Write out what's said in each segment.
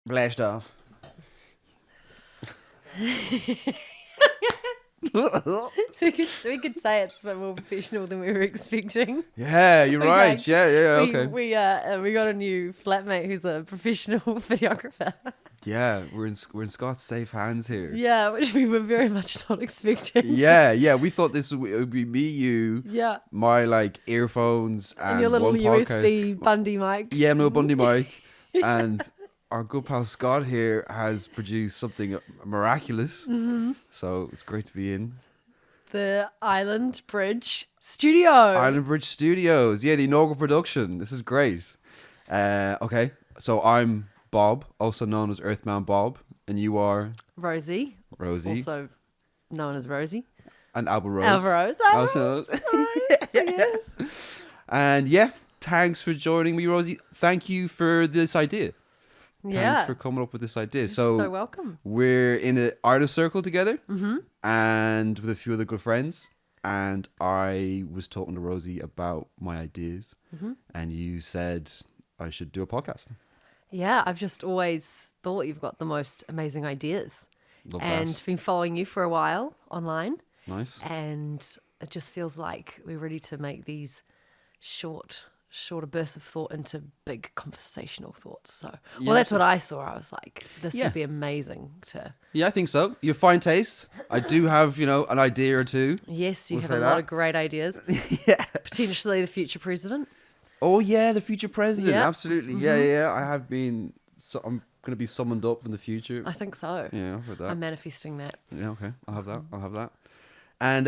Blast off. So we could say it's a bit more professional than we were expecting. Yeah, you're right. Okay. Yeah, We okay. we got a new flatmate who's a professional videographer. Yeah, we're in Scott's safe hands here. Yeah, which we were very much not expecting. Yeah. We thought this would be me, you, Yeah, my like earphones, and your and little one podcast. USB Bundy mic. Yeah, no Bundy mic, and our good pal Scott here has produced something miraculous. So it's great to be in The Island Bridge Studio. Island Bridge Studios. Yeah, the inaugural production. This is great. Okay, so I'm Bob, also known as Earthman Bob, and you are Rosie, Rosie also known as Rosie. and Albert Rose. Alvarez. Also, Yes. and yeah, thanks for joining me, Rosie. Thank you for this idea. Yeah. Thanks for coming up with this idea. So welcome. We're in an artist circle together, and with a few other good friends. And I was talking to Rosie about my ideas, and you said I should do a podcast. Yeah, I've just always thought you've got the most amazing ideas. Love And that. been following you for a while online. Nice. And it just feels like we're ready to make these shorter bursts of thought into big conversational thoughts. So, Yeah. that's what I saw. I was like, this Yeah. would be amazing to. Yeah, I think so. You have fine taste. I do have, an idea or two. Yes, you We'll have say a lot that. of great ideas. Yeah. Potentially the future president. Oh yeah, the future president. Yeah. Absolutely. Yeah. I have been. So I'm going to be summoned up in the future. I think so. Yeah, I've heard that. I'm manifesting that. Yeah, okay. I'll have that. And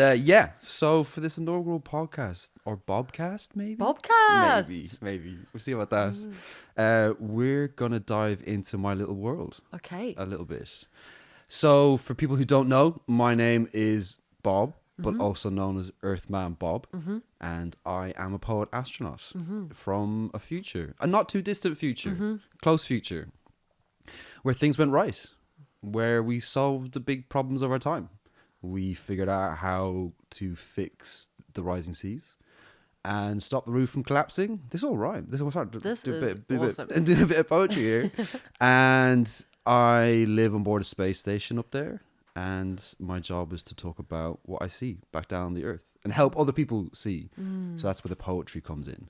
so for this inaugural podcast or Bobcast, maybe? Bobcast. Maybe. We'll see about that. We're gonna dive into my little world Okay. a little bit. So for people who don't know, my name is Bob, but also known as Earthman Bob, and I am a poet astronaut from a future, a not too distant future, close future, where things went right, where we solved the big problems of our time. We figured out how to fix the rising seas and stop the roof from collapsing. This is all right. This is awesome. do a bit of poetry here. And I live on board a space station up there. And my job is to talk about what I see back down the earth and help other people see. So that's where the poetry comes in.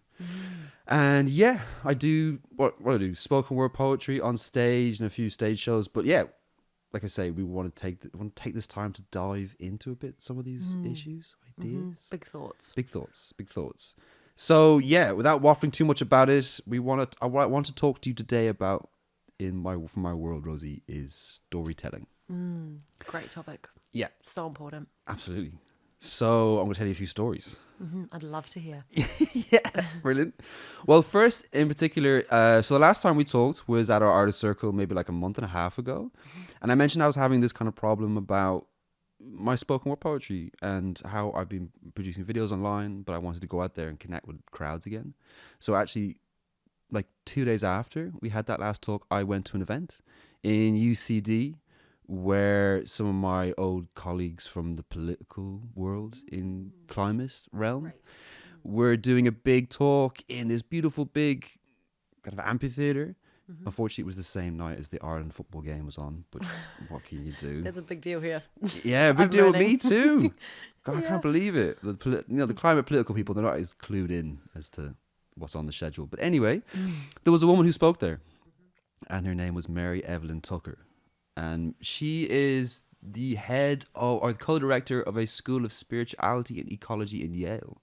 And yeah, I do what I do, spoken word poetry on stage and a few stage shows. But yeah, like I say, we want to take this time to dive into a bit some of these issues, ideas, Big thoughts. big thoughts. So yeah, without waffling too much about it, what I want to talk to you today about from my world, Rosie, is storytelling. Great topic. Yeah, So important. absolutely. So I'm going to tell you a few stories. I'd love to hear. Yeah, brilliant. Well, first in particular, so the last time we talked was at our artist circle, maybe like a month and a half ago, and I mentioned I was having this kind of problem about my spoken word poetry and how I've been producing videos online, but I wanted to go out there and connect with crowds again. So actually, like 2 days after we had that last talk, I went to an event in UCD where some of my old colleagues from the political world in climate realm were doing a big talk in this beautiful big kind of amphitheater. Unfortunately, it was the same night as the Ireland football game was on, but what can you do? That's a big deal here. Yeah, big I'm deal with running. me too. God, I Yeah. can't believe it. The climate political people, they're not as clued in as to what's on the schedule. But anyway, there was a woman who spoke there, and her name was Mary Evelyn Tucker. And she is the head of, or the co-director of a school of spirituality and ecology in Yale.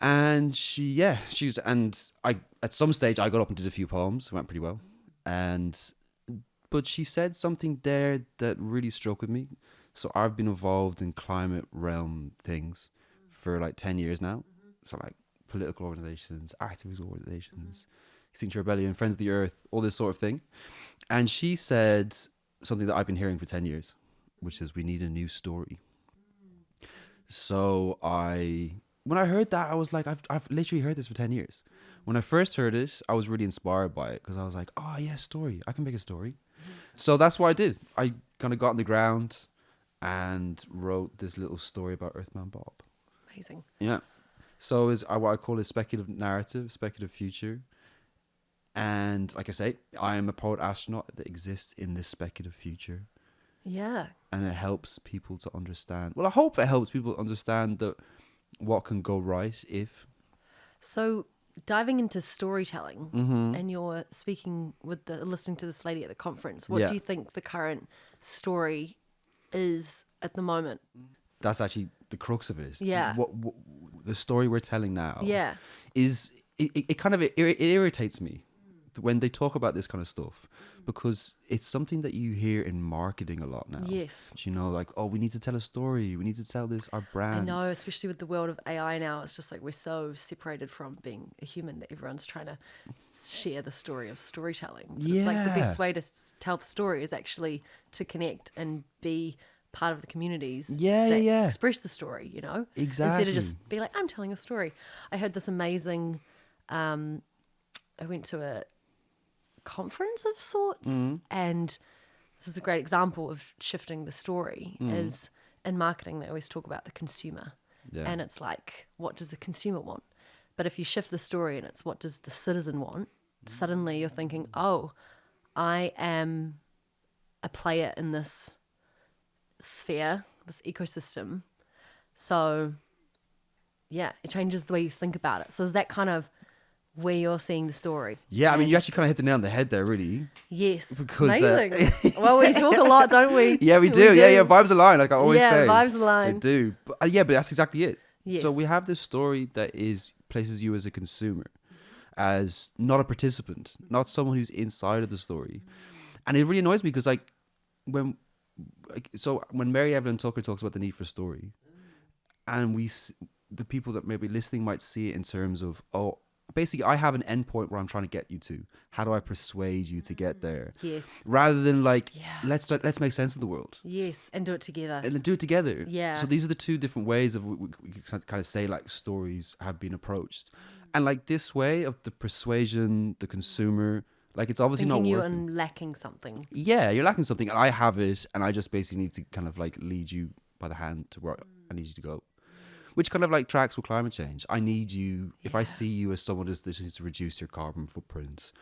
And at some stage I got up and did a few poems. It went pretty well. But she said something there that really struck with me. So I've been involved in climate realm things for like 10 years now. So like political organizations, activist organizations, Extinction Rebellion, Friends of the Earth, all this sort of thing. And she said something that I've been hearing for 10 years, which is we need a new story. So when I heard that, I was like, I've literally heard this for 10 years. When I first heard it, I was really inspired by it because I was like, oh yeah, story. I can make a story. So that's what I did. I kind of got on the ground and wrote this little story about Earthman Bob. Amazing. Yeah. So is what I call a speculative narrative, speculative future. And like I say, I am a poet astronaut that exists in this speculative future. Yeah. And it helps people to understand. Well, I hope it helps people understand that what can go right if. So diving into storytelling, Mm-hmm. and you're speaking with listening to this lady at the conference, what Yeah. do you think the current story is at the moment? That's actually the crux of it. Yeah. What the story we're telling now Yeah. is it kind of it irritates me when they talk about this kind of stuff, because it's something that you hear in marketing a lot now. Yes. You know, like, oh, we need to tell a story. We need to tell this, our brand. I know, especially with the world of AI now, it's just like we're so separated from being a human that everyone's trying to share the story of storytelling. But it's like the best way to tell the story is actually to connect and be part of the communities that express the story, you know? Exactly. Instead of just be like, I'm telling a story. I heard this amazing, I went to a conference of sorts, and this is a great example of shifting the story. Is in marketing they always talk about the consumer, and it's like, what does the consumer want? But if you shift the story and it's what does the citizen want, suddenly you're thinking, oh, I am a player in this sphere, this ecosystem, so yeah, it changes the way you think about it. So is that kind of where you're seeing the story? Yeah, I mean, you actually kind of hit the nail on the head there, really. Yes. Because, amazing. Well, we talk a lot, don't we? Yeah, we do. Yeah, vibes align, like I always say. Yeah, vibes align. They do. But, but that's exactly it. Yes. So we have this story that places you as a consumer, as not a participant, not someone who's inside of the story. And it really annoys me because, when Mary Evelyn Tucker talks about the need for story, and the people that may be listening might see it in terms of, oh, basically, I have an endpoint where I'm trying to get you to. How do I persuade you to get there? Yes. Rather than let's make sense of the world. Yes, and do it together. And do it together. Yeah. So these are the two different ways of we kind of say like stories have been approached, and like this way of the persuasion, the consumer, like it's obviously Thinking not working. you're lacking something. Yeah, you're lacking something, and I have it, and I just basically need to kind of like lead you by the hand to where I need you to go. Which kind of like tracks with climate change. I need you, if I see you as someone that needs to reduce your carbon footprint,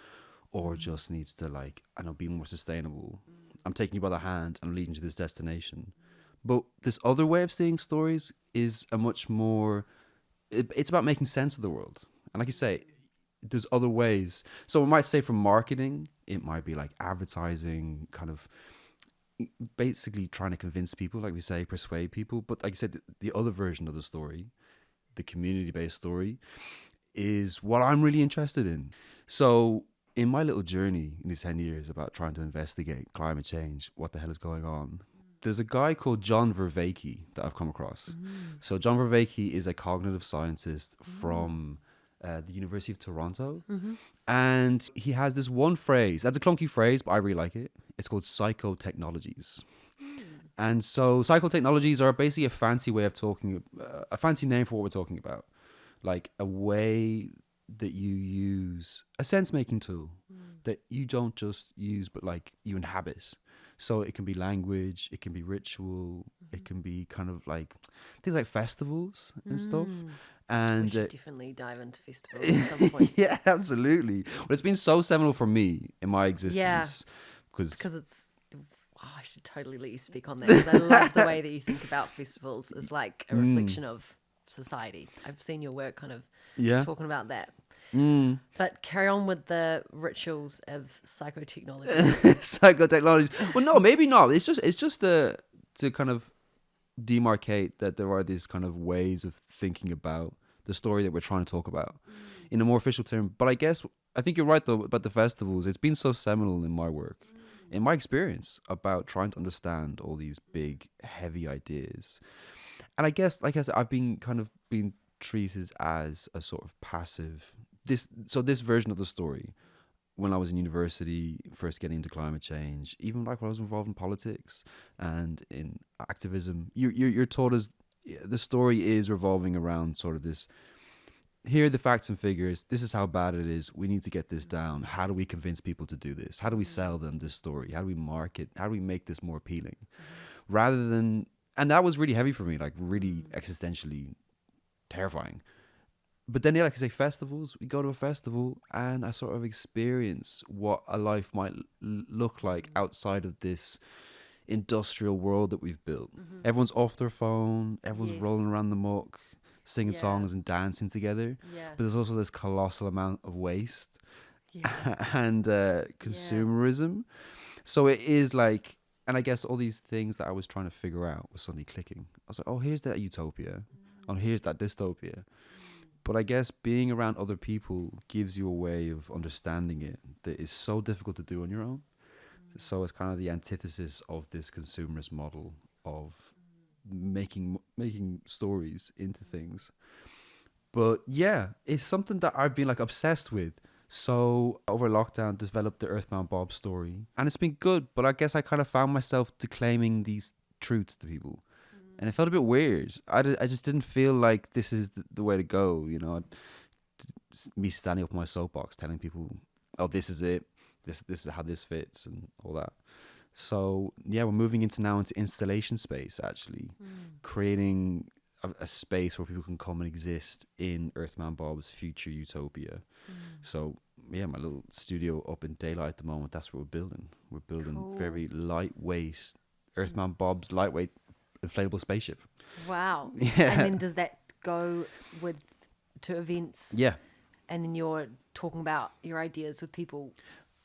or just needs to be more sustainable, I'm taking you by the hand and leading you to this destination. But this other way of seeing stories is a much more, it's about making sense of the world. And like you say, there's other ways. So we might say from marketing, it might be like advertising, kind of basically trying to convince people, like we say, persuade people. But like I said, the other version of the story, the community-based story, is what I'm really interested in. So in my little journey in these 10 years about trying to investigate climate change, what the hell is going on, there's a guy called John Vervaeke that I've come across. So John Vervaeke is a cognitive scientist from the University of Toronto. And he has this one phrase. That's a clunky phrase, but I really like it. It's called psychotechnologies. And so psychotechnologies are basically a fancy way of talking, a fancy name for what we're talking about. Like a way that you use a sense-making tool that you don't just use, but like you inhabit. So it can be language, it can be ritual, it can be kind of like things like festivals and stuff. And we should definitely dive into festivals at some point. Yeah, absolutely. Well, it's been so seminal for me in my existence. Because it's, I should totally let you speak on that. Because I love the way that you think about festivals as like a reflection of society. I've seen your work kind of talking about that. But carry on with the rituals of psychotechnology. Psychotechnology. Well, no, maybe not. It's just to kind of demarcate that there are these kind of ways of thinking about the story that we're trying to talk about in a more official term. But I think you're right though about the festivals. It's been so seminal in my work, in my experience, about trying to understand all these big, heavy ideas. And I guess, like I said, I've been treated as a sort of passive. This version of the story, when I was in university, first getting into climate change, even like when I was involved in politics and in activism, you're taught as the story is revolving around sort of this. Here are the facts and figures. This is how bad it is. We need to get this down. How do we convince people to do this? How do we sell them this story? How do we market? How do we make this more appealing? Rather than, and that was really heavy for me, like really existentially terrifying. but then, yeah, like I say, festivals, we go to a festival and I sort of experience what a life might look like outside of this industrial world that we've built. Everyone's off their phone, everyone's Yes. rolling around the muck, singing Yeah. songs and dancing together. Yeah. But there's also this colossal amount of waste Yeah. and consumerism. So it is like, and I guess all these things that I was trying to figure out was suddenly clicking. I was like, oh, here's that utopia. Oh, here's that dystopia. But I guess being around other people gives you a way of understanding it that is so difficult to do on your own. So it's kind of the antithesis of this consumerist model of making stories into things. But yeah, it's something that I've been like obsessed with. So over lockdown, developed the Earthbound Bob story, and it's been good. But I guess I kind of found myself declaiming these truths to people, and it felt a bit weird. I just didn't feel like this is the way to go. You know, me standing up on my soapbox, telling people, "Oh, this is it. This is how this fits," and all that. So yeah, we're moving into installation space, actually, creating a space where people can come and exist in Earthman Bob's future utopia. So yeah, my little studio up in daylight at the moment, that's what we're building. We're building Cool. very lightweight Earthman Bob's lightweight inflatable spaceship. Wow. Yeah. And then does that go to events? Yeah. And then you're talking about your ideas with people.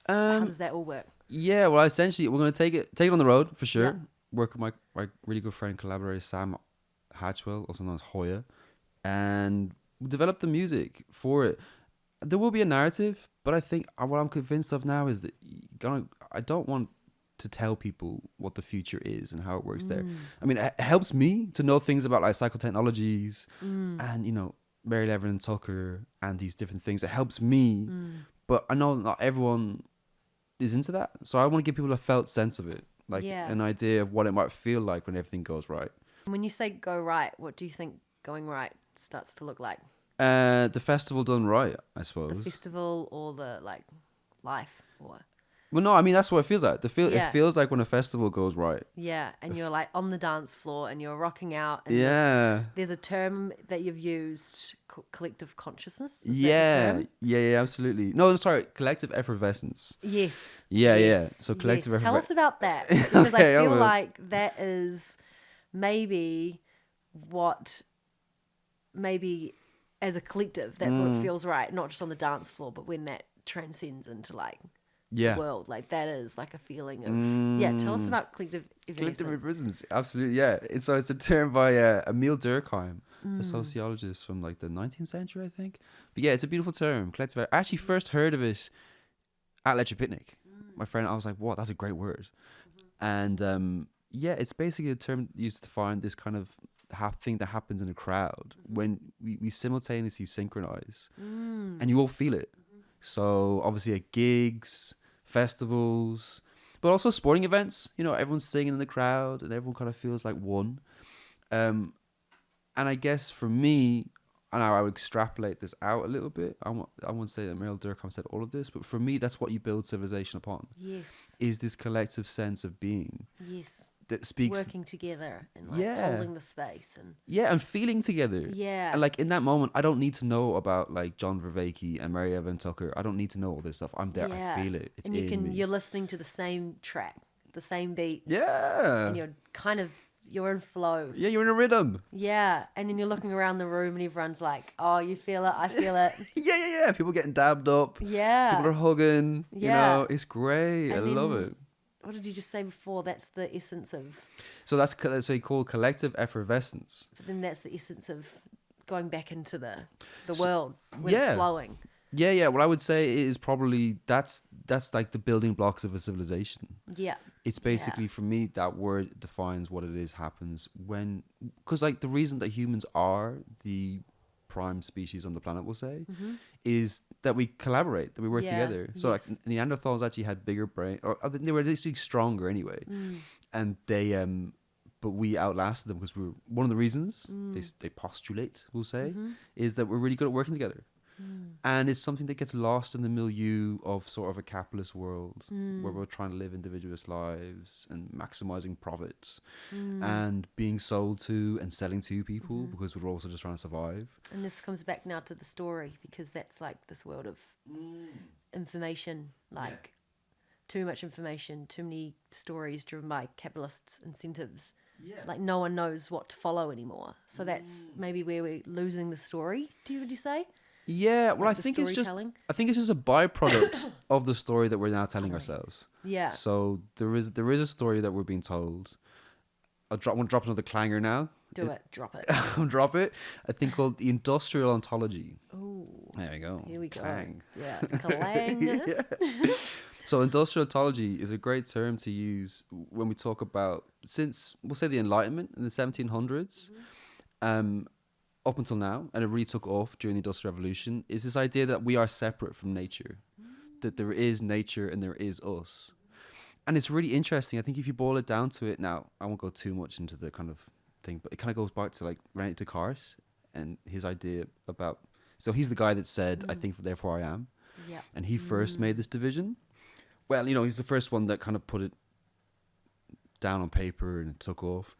How does that all work? Yeah, well, essentially, we're going to take it on the road for sure. Yeah. Work with my really good friend, collaborator Sam Hatchwell, also known as Hoya, and we develop the music for it. There will be a narrative, but I think what I'm convinced of now is that I don't want to tell people what the future is and how it works there. I mean, it helps me to know things about like psychotechnologies and, you know, Mary Levin and Tucker and these different things. It helps me, but I know not everyone is into that. So I want to give people a felt sense of it, like an idea of what it might feel like when everything goes right. When you say go right, what do you think going right starts to look like? The festival done right, I suppose. The festival or the like life or Well, no, I mean that's what it feels like. Yeah. It feels like when a festival goes right. yeah, and you're like on the dance floor and you're rocking out. And Yeah. there's a term that you've used, collective consciousness. Is that the Yeah. term? Yeah, absolutely. No, sorry, collective effervescence. Yes. Yeah, yeah. yes, So collective yes. Tell effervescence. us about that because Okay, I I feel will. like that is maybe as a collective, that's what feels right, not just on the dance floor, but when that transcends into like Yeah. the world, like that is like a feeling of yeah. Tell us about collective Collective effervescence. effervescence. Absolutely, yeah. It's a term by Emile Durkheim, a sociologist from like the 19th century, I think. But yeah, it's a beautiful term. Collective. I actually first heard of it at Lecture Picnic. My friend, I was like, "What? That's a great word." And yeah, it's basically a term used to define this kind of thing that happens in a crowd when we simultaneously synchronize, and you all feel it. So obviously at gigs, festivals, but also sporting events, you know, everyone's singing in the crowd and everyone kind of feels like one. And I guess for me, and I would extrapolate this out a little bit. I won't say that Meryl Durkheim said all of this, but for me, that's what you build civilization upon. Yes. Is this collective sense of being Yes. that speaks. Working together and like Yeah. holding the space and Yeah, and feeling together. yeah. And like in that moment, I don't need to know about like John Vervaeke and Mary Evan Tucker. I don't need to know all this stuff. I'm there. yeah. I feel it. It's and in me. you're listening to the same track, the same beat, Yeah. and you're in flow. Yeah, you're in a rhythm. Yeah, and then you're looking around the room and everyone's like, "Oh, you feel it, I feel it." Yeah. People getting dabbed up. Yeah. People are hugging. Yeah. You know, it's great. And I love then- it. What did you just say before? That's the essence of. So that's called collective effervescence. But then that's the essence of going back into the world when yeah. it's flowing. Yeah. What I would say is probably that's like the building blocks of a civilization. Yeah. It's basically, for me, that word defines what it is happens when, because like the reason that humans are the prime species on the planet, we'll say, is that we collaborate, that we work Yeah, together. So like yes. Neanderthals actually had bigger brain, or they were at least stronger anyway, and they but we outlasted them because we were one of the reasons they postulate, we'll say, is that we're really good at working together. And it's something that gets lost in the milieu of sort of a capitalist world where we're trying to live individualist lives and maximizing profits and being sold to and selling to people because we're also just trying to survive. And this comes back now to the story, because that's like this world of information, like too much information, too many stories driven by capitalist incentives. Like no one knows what to follow anymore. So that's maybe where we're losing the story. Would you say? Yeah, well, Like I think it's just a byproduct of the story that we're now telling ourselves. Yeah. So there is a story that we're being told. I want to drop another clanger now. Drop it. I'll drop it. A thing called the industrial ontology. Oh, There we go. here we go. Clang. Yeah, clang. So industrial ontology is a great term to use when we talk about, since we'll say the Enlightenment in the 1700s, up until now, and it really took off during the Industrial Revolution, is this idea that we are separate from nature, that there is nature and there is us. And it's really interesting. I think if you boil it down to it now, I won't go too much into the kind of thing, but it kind of goes back to like René Descartes and his idea about, so he's the guy that said, I think, therefore I am. Yeah. And he first made this division. Well, he's the first one that kind of put it down on paper and it took off.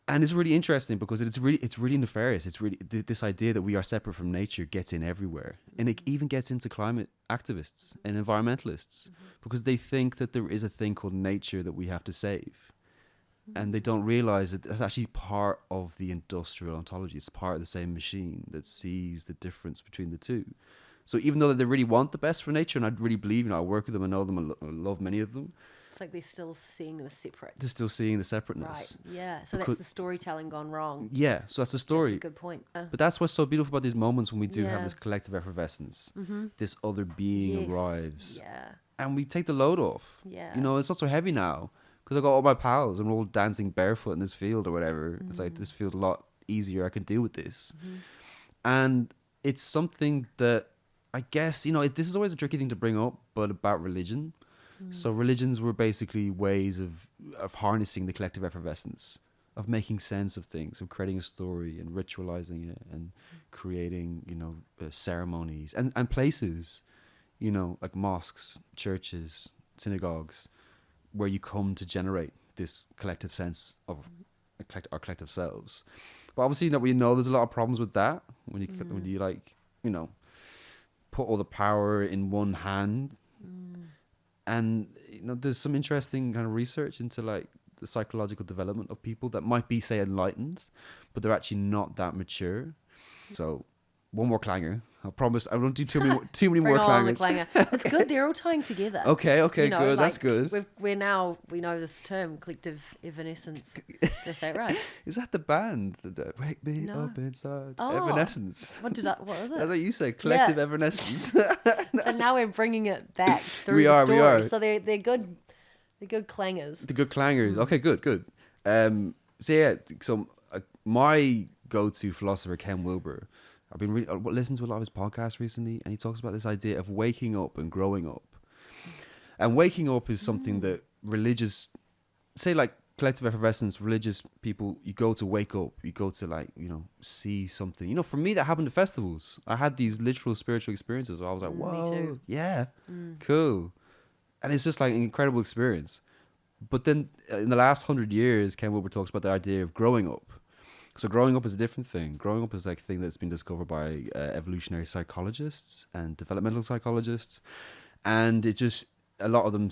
And it's really interesting because it's really nefarious. It's really this idea that we are separate from nature gets in everywhere, and it even gets into climate activists and environmentalists because they think that there is a thing called nature that we have to save, and they don't realize that that's actually part of the industrial ontology. It's part of the same machine that sees the difference between the two. So even though they really want the best for nature, and I really believe, I work with them, I know them, I love many of them. It's like they're still seeing them as separate. They're still seeing the separateness. Right. Yeah. So that's the storytelling gone wrong. Yeah. So that's the story. That's a good point. But that's what's so beautiful about these moments when we do have this collective effervescence. This other being arrives. Yeah. And we take the load off. Yeah. It's not so heavy now because I got all my pals and we're all dancing barefoot in this field or whatever. It's like, this feels a lot easier. I can deal with this. And it's something that I guess, this is always a tricky thing to bring up, but about religion. So religions were basically ways of harnessing the collective effervescence, of making sense of things, of creating a story and ritualizing it and creating, ceremonies and places, like mosques, churches, synagogues, where you come to generate this collective sense of our collective selves. But obviously, we know there's a lot of problems with that when you put all the power in one hand. And there's some interesting kind of research into like the psychological development of people that might be, say, enlightened, but they're actually not that mature. So one more clanger. I promise I won't do too many more clangers. The clanger. It's good. They're all tying together. Okay, good. That's good. We know this term, collective evanescence. Did I say it right? Is that the band? Wake me up inside. Evanescence. What was it? That's what you say. Collective evanescence. But now we're bringing it back through we the are, story. we are. So they're good. They're good clangers. The good clangers. Okay, good. So my go-to philosopher, Ken Wilber, I've been listening to a lot of his podcasts recently, and he talks about this idea of waking up and growing up. And waking up is something that religious, say like collective effervescence, religious people, you go to wake up, you go to see something. For me, that happened at festivals. I had these literal spiritual experiences where I was like, whoa, me too. yeah, cool. And it's just like an incredible experience. But then in the last 100 years, Ken Wilber talks about the idea of growing up. So growing up is a different thing. Growing up is like a thing that's been discovered by evolutionary psychologists and developmental psychologists. And a lot of them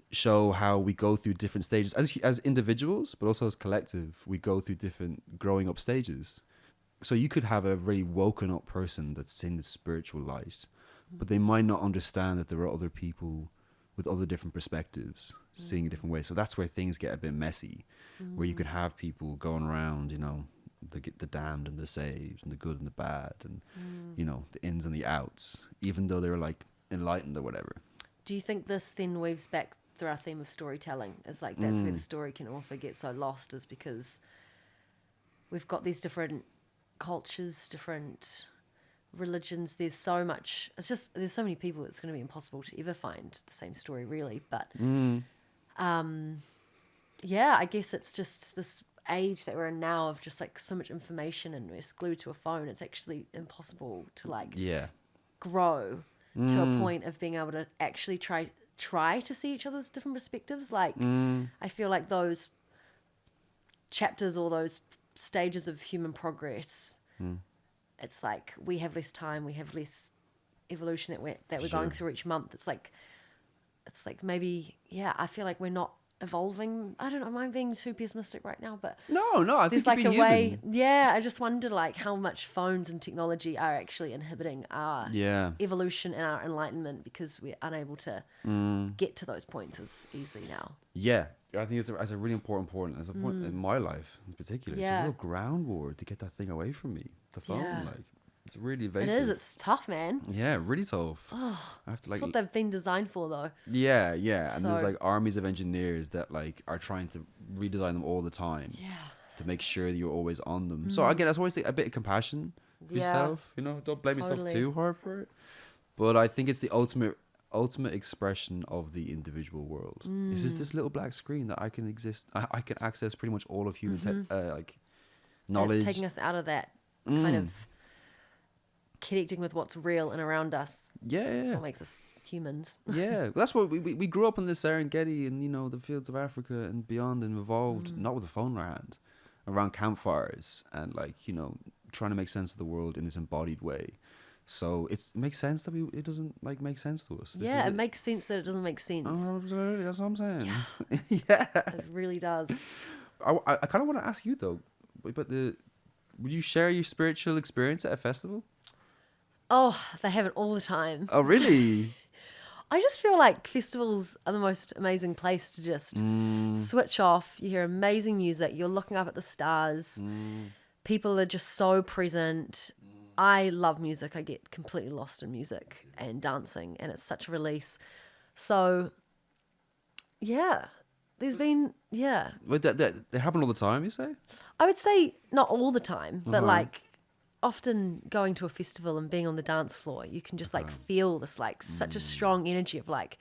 show how we go through different stages as individuals, but also as collective. We go through different growing up stages. So you could have a really woken up person that's seen the spiritual light, but they might not understand that there are other people with other different perspectives, seeing a different way. So that's where things get a bit messy, where you could have people going around, the damned and the saved and the good and the bad and, the ins and the outs, even though they're like enlightened or whatever. Do you think this then weaves back through our theme of storytelling? Is like that's where the story can also get so lost, is because we've got these different cultures, different religions. There's so much. There's so many people. It's going to be impossible to ever find the same story, really. But I guess it's just this age that we're in now of just like so much information, and we're glued to a phone. It's actually impossible to grow to a point of being able to actually try to see each other's different perspectives. Like, I feel like those chapters or those stages of human progress, it's like we have less time, we have less evolution that we're going through each month. It's like maybe, I feel like we're not evolving. I don't know, am I being too pessimistic right now? But No, I think there's like you're a being way. human. Yeah, I just wonder like how much phones and technology are actually inhibiting our evolution and our enlightenment because we're unable to get to those points as easily now. Yeah, I think it's a really important as a point in my life in particular. It's a real ground war to get that thing away from me. The phone, like, it's really evasive. It is. It's tough, man. Yeah, really tough. Oh, I have to That's what they've been designed for, though. Yeah, and there's like armies of engineers that like are trying to redesign them all the time. Yeah. To make sure that you're always on them. So again, that's always a bit of compassion for yourself. You know, don't blame yourself too hard for it. But I think it's the ultimate expression of the individual world. It's just this little black screen that I can access pretty much all of human like knowledge. And it's taking us out of that kind of connecting with what's real and around us. That's what makes us humans. That's what we grew up in the Serengeti and, you know, the fields of Africa and beyond, and evolved not with a phone in our hand, around campfires and, like, you know, trying to make sense of the world in this embodied way. So it makes sense that it doesn't like make sense to us. It makes sense that it doesn't make sense. Oh, absolutely, that's what I'm saying. It really does. I kind of want to ask you though, but would you share your spiritual experience at a festival? Oh, they have it all the time. Oh, really? I just feel like festivals are the most amazing place to just switch off. You hear amazing music. You're looking up at the stars. People are just so present. I love music. I get completely lost in music and dancing, and it's such a release. So, there's been, But they happen all the time, you say? I would say not all the time, but like often going to a festival and being on the dance floor, you can just like feel this like such a strong energy of like,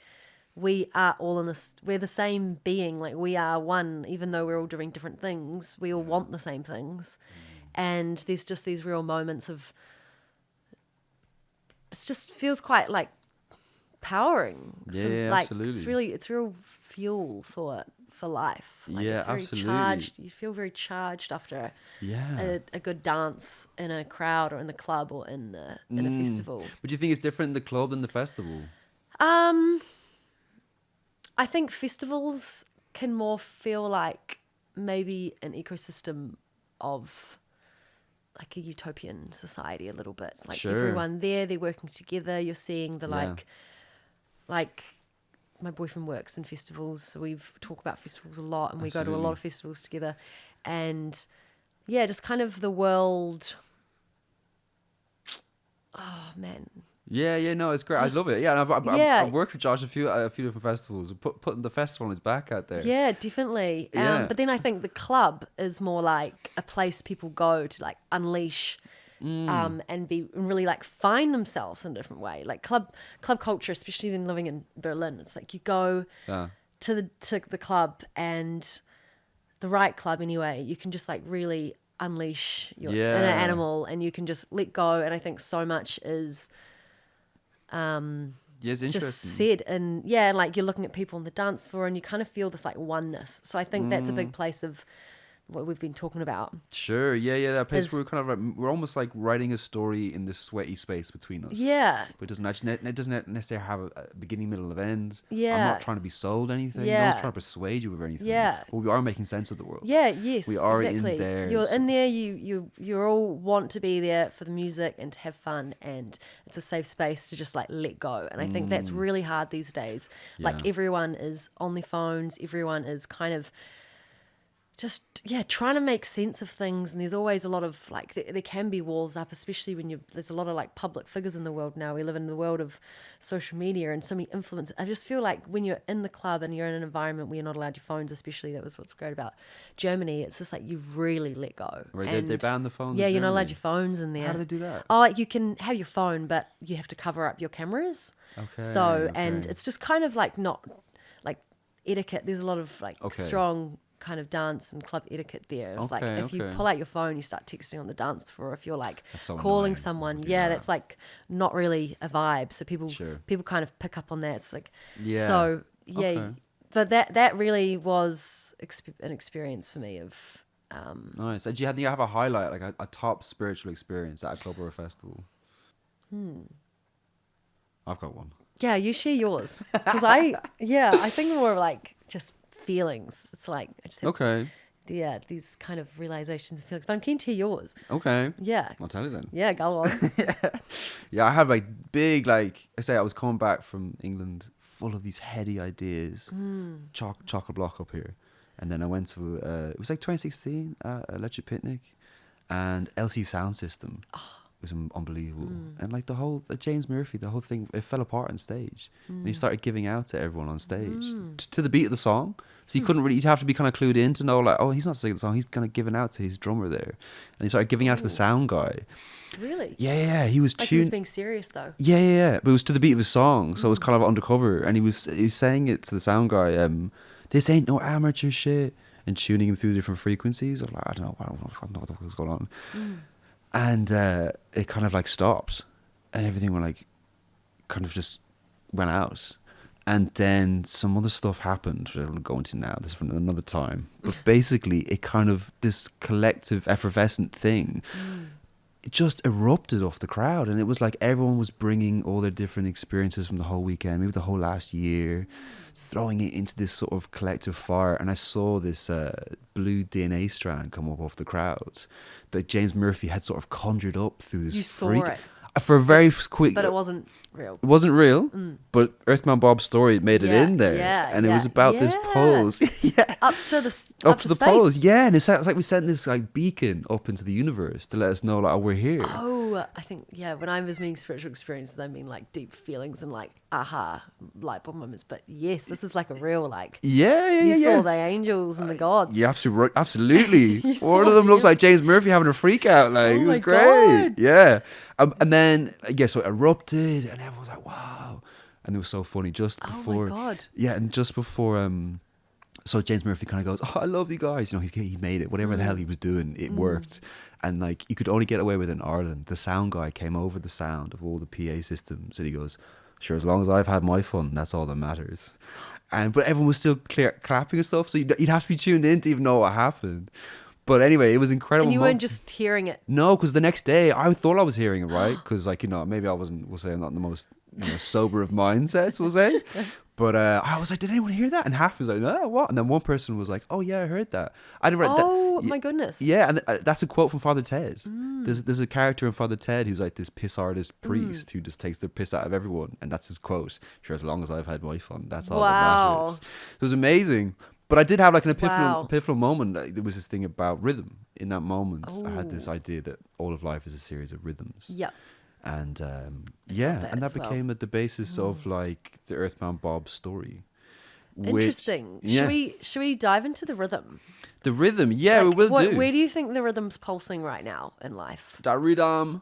we are all in this, we're the same being, like we are one, even though we're all doing different things, we all want the same things. And there's just these real moments of, it just feels quite like powering. Like, absolutely. It's real fuel for life. Like, Yeah, it's very absolutely. charged. You feel very charged after a good dance in a crowd or in the club or in a festival. But do you think it's different in the club than the festival? I think festivals can more feel like maybe an ecosystem of like a utopian society a little bit. Like everyone there, they're working together. You're seeing the like my boyfriend works in festivals, so we've talked about festivals a lot, and we go to a lot of festivals together. And just kind of the world. Oh man. No, it's great. I love it. Yeah, and I've worked with Josh a few different festivals, putting the festival on his back out there. Yeah, definitely. But then I think the club is more like a place people go to like unleash, and really like find themselves in a different way. Like club culture, especially in living in Berlin, it's like you go to the club, and the right club anyway, you can just like really unleash your inner animal, and you can just let go. And I think so much is it's interesting. just said, and like you're looking at people on the dance floor and you kind of feel this like oneness. So I think that's a big place of what we've been talking about. Sure, that place where we're kind of like, we're almost like writing a story in this sweaty space between us. But it doesn't necessarily have a beginning, middle, and end. I'm not trying to be sold anything. No one's trying to persuade you of anything. But we are making sense of the world. We are exactly. in there. You're in there. You all want to be there for the music and to have fun, and it's a safe space to just like let go. And I think that's really hard these days. Like everyone is on their phones. Everyone is kind of just trying to make sense of things, and there's always a lot of like there can be walls up, especially when there's a lot of like public figures in the world now. We live in the world of social media and so many influencers. I just feel like when you're in the club and you're in an environment where you're not allowed your phones, especially, that was what's great about Germany. It's just like you really let go. Right, they banned the phones. You're not allowed your phones in there. How do they do that? Oh, like you can have your phone, but you have to cover up your cameras. And it's just kind of like not like etiquette. There's a lot of like strong kind of dance and club etiquette there. It's like Okay, if you okay. pull out your phone, you start texting on the dance floor. If you're like That's so calling annoying. someone, Do yeah, that. that's like not really a vibe. So people Sure. kind of pick up on that. It's like Yeah. so yeah. Okay. But that really was an experience for me of. Nice. And do you have a highlight, like a top spiritual experience at a club or a festival? I've got one. Yeah, you share yours because I think more like just feelings. It's like I just have Okay. these kind of realizations and feelings. But I'm keen to hear yours. Okay. Yeah, I'll tell you then. yeah, go on. Yeah, I had like big, like I say, I was coming back from England full of these heady ideas. Chocolate block up here. And then I went to, it was like 2016, Electric Picnic and LC Sound System. Was unbelievable. And like James Murphy, the whole thing, it fell apart on stage. And he started giving out to everyone on stage to the beat of the song. So you couldn't really, you'd have to be kind of clued in to know like, oh, he's not singing the song, he's kind of giving out to his drummer there. And he started giving out to the sound guy. Really? Yeah, he was Like he was tuned. being serious though. Yeah. But it was to the beat of his song. So it was kind of undercover. And he was saying it to the sound guy, this ain't no amateur shit. And tuning him through the different frequencies. I'm like, I don't know what the fuck was going on. And it kind of like stopped, and everything went like, kind of just went out. And then some other stuff happened, which I don't go into now. This is for another time. But basically, it kind of, this collective effervescent thing, it just erupted off the crowd. And it was like everyone was bringing all their different experiences from the whole weekend, maybe the whole last year, throwing it into this sort of collective fire. And I saw this blue DNA strand come up off the crowd that James Murphy had sort of conjured up through this You saw it. for a very quick. But it wasn't real. It wasn't real, but Earthman Bob's story made it in there, and it was about this pulse. Up to the to the space. poles, yeah, and it's like we sent this like beacon up into the universe to let us know like, oh, we're here. Oh, I think when I was meaning spiritual experiences, I mean like deep feelings and like aha light bulb moments. But yes, this is like a real like. Yeah. You saw the angels and the gods. Yeah, absolutely. You One saw of them looks him. like James Murphy having a freak out. Like, Oh it was my great. God. Yeah. And then, I guess, so it erupted, and everyone was like, wow. And it was so funny just before. Oh my God. Yeah, and just before, so James Murphy kind of goes, oh, I love you guys. You know, he made it. Whatever the hell he was doing, it worked. And like, you could only get away with it in Ireland. The sound guy came over the sound of all the PA systems, and he goes, sure, as long as I've had my fun, that's all that matters. But everyone was still clapping and stuff, so you'd have to be tuned in to even know what happened. But anyway, it was incredible. And you weren't just hearing it. No, because the next day I thought I was hearing it right, because like, you know, maybe I wasn't. We'll say I'm not in the most sober of mindsets. We'll say, but I was like, did anyone hear that? And half was like, no, what? And then one person was like, oh yeah, I heard that. I didn't. Oh my goodness. Yeah, and that's a quote from Father Ted. There's a character in Father Ted who's like this piss artist priest who just takes the piss out of everyone, and that's his quote. Sure, as long as I've had my fun, that's all that matters. It was amazing. But I did have like an epiphanal moment. Like, there was this thing about rhythm in that moment. I had this idea that all of life is a series of rhythms. Yep. And that and that as well. became the basis of like the Earthman Bob story. Interesting. Should we dive into the rhythm? The rhythm, yeah, we will do. Where do you think the rhythm's pulsing right now in life? That rhythm.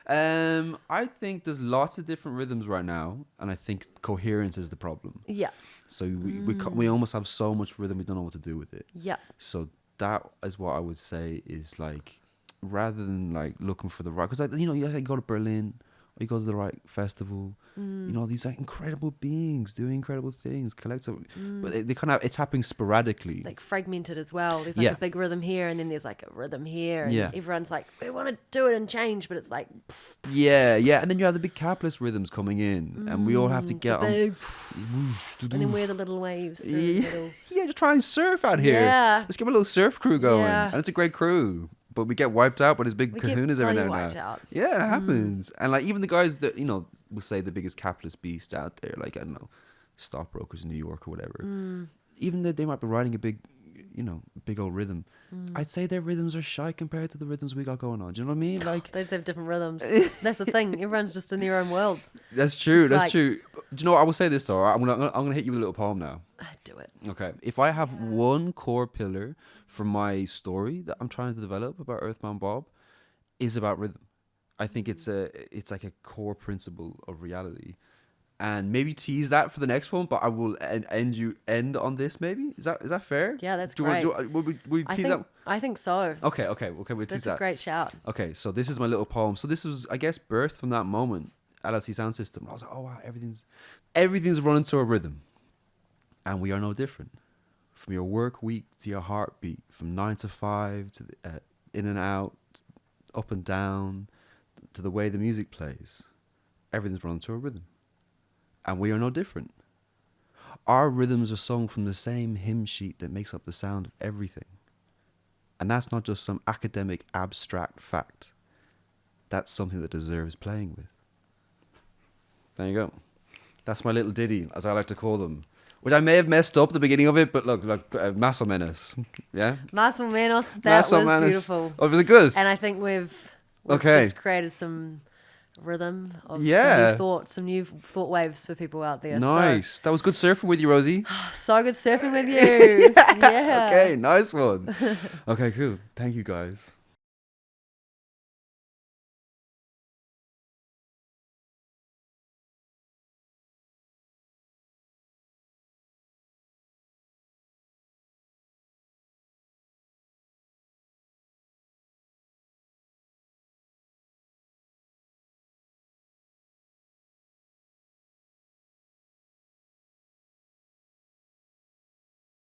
I think there's lots of different rhythms right now, and I think coherence is the problem. Yeah. So we almost have so much rhythm, we don't know what to do with it. Yeah. So that is what I would say is like, rather than like looking for the right, because like, you know, you like go to Berlin or you go to the right festival, you know, these like incredible beings doing incredible things, collective, but they kind of, it's happening sporadically, like fragmented as well. There's like a big rhythm here, and then there's like a rhythm here, and everyone's like, we want to do it and change, but it's like yeah, and then you have the big capitalist rhythms coming in, and we all have to get on, big, and then we're the little waves through the middle. Yeah, just try and surf out here. Yeah. Let's get a little surf crew going, Yeah. and it's a great crew. But we get wiped out by these big We get kahunas every now bloody and then. wiped out. Yeah, it happens. And like even the guys that, you know, will say the biggest capitalist beast out there, like, I don't know, stockbrokers in New York or whatever. Even though they might be riding a big, you know, big old rhythm, I'd say their rhythms are shy compared to the rhythms we got going on. Do you know what I mean? Like, They just have different rhythms. That's the thing. Everyone's just in their own worlds. that's true. It's That's like- true. Do you know what? I will say this though. I'm gonna hit you with a little poem now. Do it. Okay. If I have one core pillar for my story that I'm trying to develop about Earthman Bob, is about rhythm. I think it's like a core principle of reality. and maybe tease that for the next one. But I will end on this. Maybe is that fair? Yeah, that's do great. Would we tease that? I think so. Okay. We'll tease That's that. a great shout. Okay, so this is my little poem. So this was, I guess, birthed from that moment, LLC Sound System. I was like, oh wow, everything's running to a rhythm, and we are no different. From your work week to your heartbeat, from 9 to 5 to the, in and out, up and down, to the way the music plays, everything's running to a rhythm, and we are no different. Our rhythms are sung from the same hymn sheet that makes up the sound of everything. And that's not just some academic abstract fact. That's something that deserves playing with. There you go. That's my little ditty, as I like to call them. Which I may have messed up at the beginning of it, but look, Más o menos. Yeah? Más o menos, that was beautiful. Oh, was it good? And I think we've okay. just created some rhythm of some new thought waves for people out there. Nice. That was good surfing with you, Rosie. So good surfing with you. Yeah. Okay, nice one. Okay, cool. Thank you, guys.